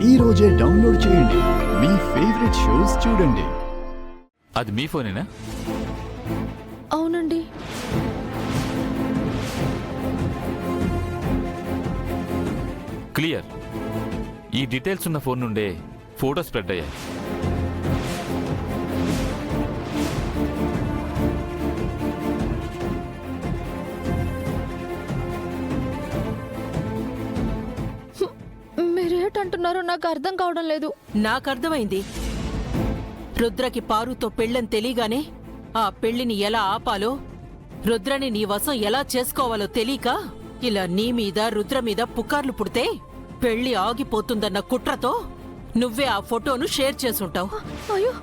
ఈ రోజే డౌన్లోడ్ చేయండి, మీ ఫేవరెట్ షోస్ చూడండి. అది మీ ఫోనేనా? అవునండి. క్లియర్. ఈ డీటెయిల్స్ ఉన్న ఫోన్ నుండే ఫోటో స్ప్రెడ్ అయ్యాయి. మీరేంటంటున్నారో నాకు అర్థం కావడం లేదు. నాకు అర్థమైంది. రుద్రకి పారుతో పెళ్ళని తెలియగానే ఆ పెళ్లిని ఎలా ఆపాలో, రుద్రని నీ వశం ఎలా చేసుకోవాలో తెలియక ఇలా నీ మీద రుద్ర మీద పుకార్లు పుడితే పెళ్లి ఆగిపోతుందన్న కుట్రతో నువ్వే ఆ ఫోటోను షేర్ చేసుంటావు. అయ్యో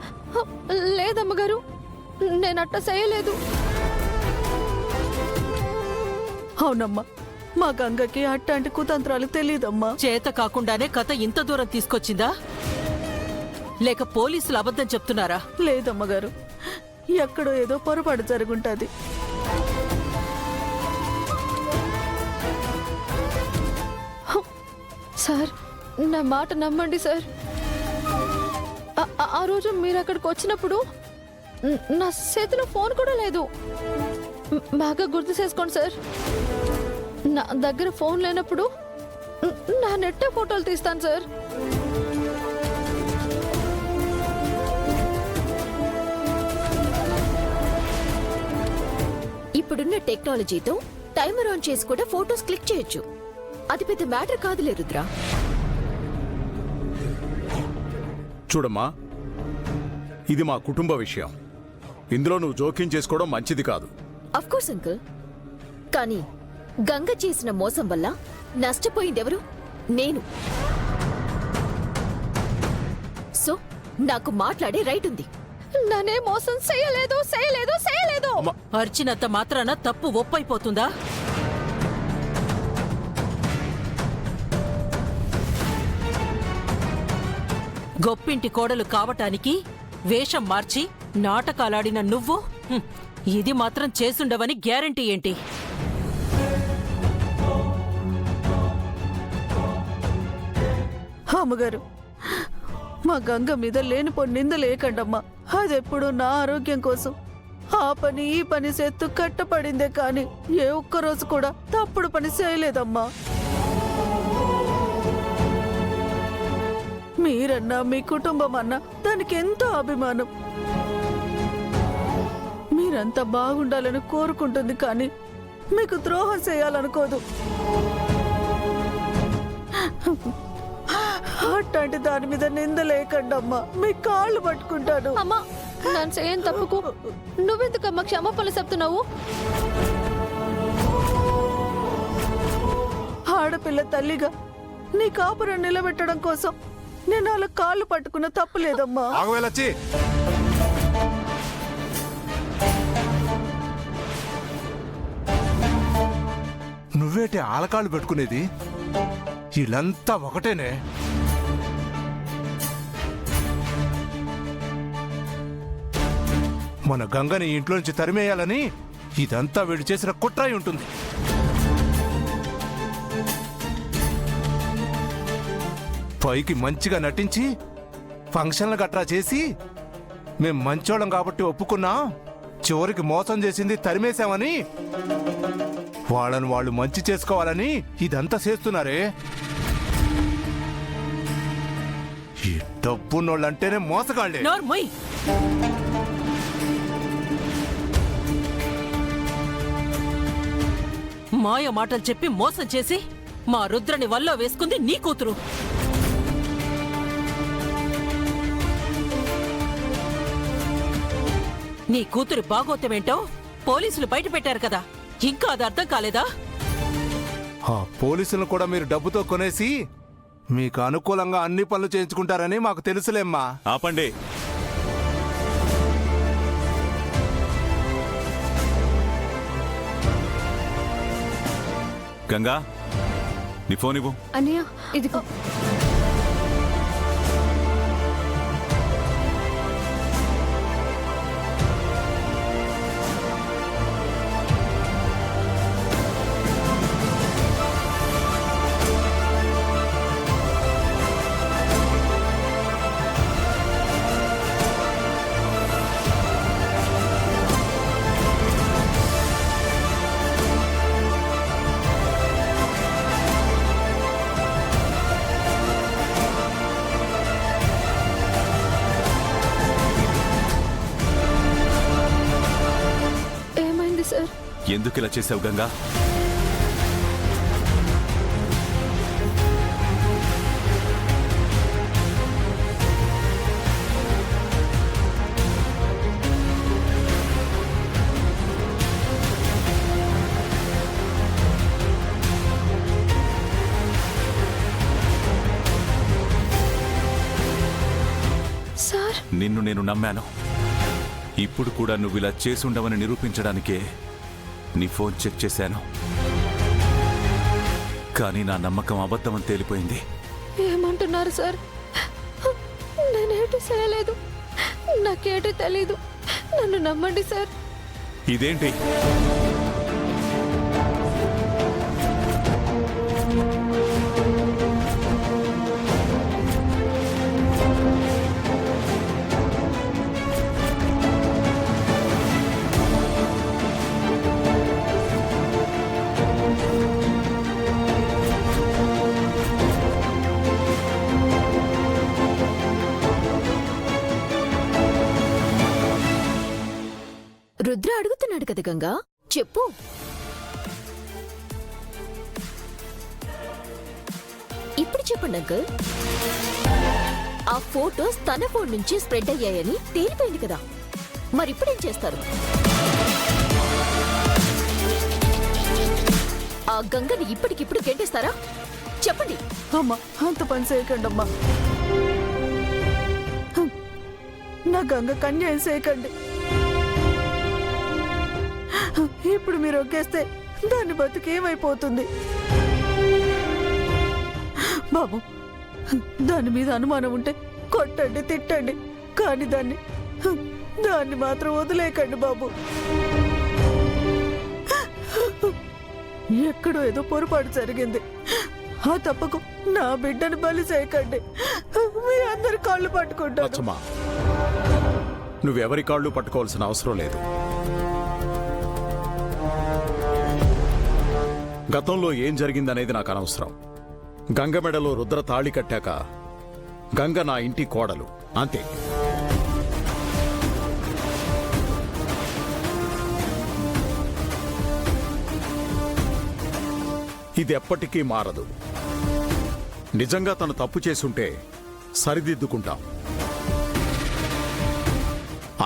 లేదమ్మగారు, నేనట్ట చేయలేదు. అవునమ్మా, మా గంగకి అట్లాంటి కుతంత్రాలు తెలీదమ్మా. చేత కాకుండానే కథ ఇంత దూరం తీసుకొచ్చిందా, లేక పోలీసులు అబద్ధం చెప్తున్నారా? లేదమ్మగారు, ఎక్కడో ఏదో పొరపాటు జరుగుంటది. సార్, నా మాట నమ్మండి సార్. ఆ రోజు మీరు అక్కడికి వచ్చినప్పుడు నా చేతిలో ఫోన్ కూడా లేదు. బాగా గుర్తు చేసుకోండి సార్. నా దగ్గర ఫోన్ లేనప్పుడు నా నెట్టే ఫోటోలు తీస్తాను సార్. ఇప్పుడున్న టెక్నాలజీతో టైమర్ ఆన్ చేసి కూడా ఫోటోస్ క్లిక్ చేయొచ్చు. అది పెద్ద మ్యాటర్ కాదులే రుద్ర. చూడమ్మా, ఇది మా కుటుంబ విషయం. ఇందులో నువ్వు జోక్యం చేసుకోవడం మంచిది కాదు. అఫ్కోర్స్ అంకుల్, కానీ గంగ చేసిన మోసం వల్ల నష్టపోయిందెవరు? నేను. సో నాకు మాట్లాడే రైట్ ఉంది. నన్నే మోసం చేయలేదు చేయలేదు చేయలేదు. అర్చినంత మాత్రాన తప్పు ఒప్పైపోతుందా? గొప్పింటి కోడలు కావటానికి వేషం మార్చి నాటకాలాడిన నువ్వు ఇది మాత్రం చేసుండవని గ్యారంటీ ఏంటి? అమ్మగారు, మా గంగ మీద లేనిపోని నిందలేకండమ్మా. అదెప్పుడు నా ఆరోగ్యం కోసం ఆ పని ఈ పని చేత్తు కట్టపడిందే కాని ఏ ఒక్కరోజు కూడా తప్పుడు పని చేయలేదమ్మా. మీరన్నా మీ కుటుంబం అన్నా దానికి ఎంతో అభిమానం. మీరంతా బాగుండాలని కోరుకుంటుంది కానీ మీకు ద్రోహం చేయాలనుకోదు. అట్లాంటి దాని మీద నిందలేకండమ్మా, మీ కాళ్ళు పట్టుకుంటాను. అమ్మా, నన్ను చేయని తప్పుకు నువ్వెందుకమ్మా క్షమాపణలు చెప్తున్నావు? ఆడపిల్ల తల్లిగా నీ కాపురం నిలబెట్టడం కోసం నేను అలా కాళ్ళు పట్టుకున్న తప్పు లేదమ్మా. నువ్వేటి ఆలకాళ్ళు పెట్టుకునేది? వీళ్ళంతా ఒకటేనే. మన గంగని ఇంట్లో నుంచి తరిమేయాలని ఇదంతా వీడు చేసిన కుట్రాయి ఉంటుంది. పైకి మంచిగా నటించి ఫంక్షన్లు గట్రా చేసి మేం మంచోళ్ళం కాబట్టి ఒప్పుకున్నా, చివరికి మోసం చేసింది తరిమేశామని వాళ్ళని వాళ్ళు మంచి చేసుకోవాలని ఇదంతా చేస్తున్నారే. ఈ డబ్బున్నోళ్ళంటేనే మోసగాళ్లే. మాయ మాటలు చెప్పి మోసం చేసి మా రుద్రని వల్ల వేసుకుంది నీ కూతురు. నీ కూతురి బాగోతమేంటో పోలీసులు బయట పెట్టారు కదా, ఇంకా అది అర్థం కాలేదా? ఆ పోలీసులను కూడా మీరు డబ్బుతో కొనేసి మీకు అనుకూలంగా అన్ని పనులు చేయించుకుంటారని మాకు తెలుసులేమ్మా. ఆపండి. గంగా, నీ ఫోన్ ఇవ్వు. అన్నయ్య, ఇదిగో. ఎందుకు ఇలా చేసావు గంగా? సార్ నిన్ను నేను నమ్మాను. ఇప్పుడు కూడా నువ్వు ఇలా చేసుండవని నిరూపించడానికే నీ ఫోన్ చెక్ చేశాను. కానీ నా నమ్మకం అబద్ధమని తేలిపోయింది. ఏమంటున్నారు సార్? నేనేటి చేయలేదు, నాకేటి తెలీదు. నన్ను నమ్మండి సార్. ఇదేంటి? రుద్ర అడుగుతున్నాడు కదా గంగా, చెప్పు. ఇప్పుడు చెప్పండి అంకుల్. ఆ ఫోటోస్ తన ఫోన్ నుంచి స్ప్రెడ్ అయ్యాయని తేలిపోయింది కదా, మరిప్పుడేం చేస్తారు? ఆ గంగని ఇప్పటికిప్పుడు గెంటేస్తారా? చెప్పండి. అమ్మా అంత పని చేయకండి అమ్మా. నా గంగ కన్యాయం చేయకండి. ఇప్పుడు మీరు ఒగ్గేస్తే దాన్ని బతుకేమైపోతుంది? బాబు, దాని మీద అనుమానం ఉంటే కొట్టండి, తిట్టండి, కానీ దాన్ని మాత్రం వదిలేకండి బాబు. ఎక్కడో ఏదో పొరపాటు జరిగింది. ఆ తప్పకు నా బిడ్డను బలి చేయకండి. మీ అందరి కాళ్ళు పట్టుకుంటాను. లచ్చమ్మా, నువ్వెవరి కాళ్ళు పట్టుకోవాల్సిన అవసరం లేదు. గతంలో ఏం జరిగిందనేది నాకు అనవసరం. గంగ మెడలో రుద్ర తాళి కట్టాక గంగ నా ఇంటి కోడలు, అంతే. ఇది ఎప్పటికీ మారదు. నిజంగా తను తప్పు చేసుంటే సరిదిద్దుకుంటాం,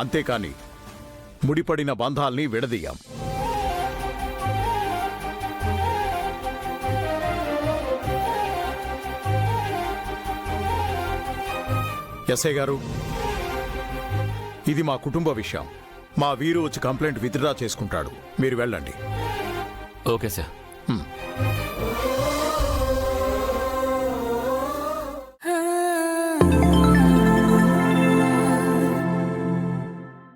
అంతేకాని ముడిపడిన బంధాల్ని విడదీయం. ఎస్ఐ గారు, ఇది మా కుటుంబ విషయం. మా వీరు వచ్చి కంప్లైంట్ విత్డ్రా చేసుకుంటాడు. మీరు వెళ్ళండి. Okay sir.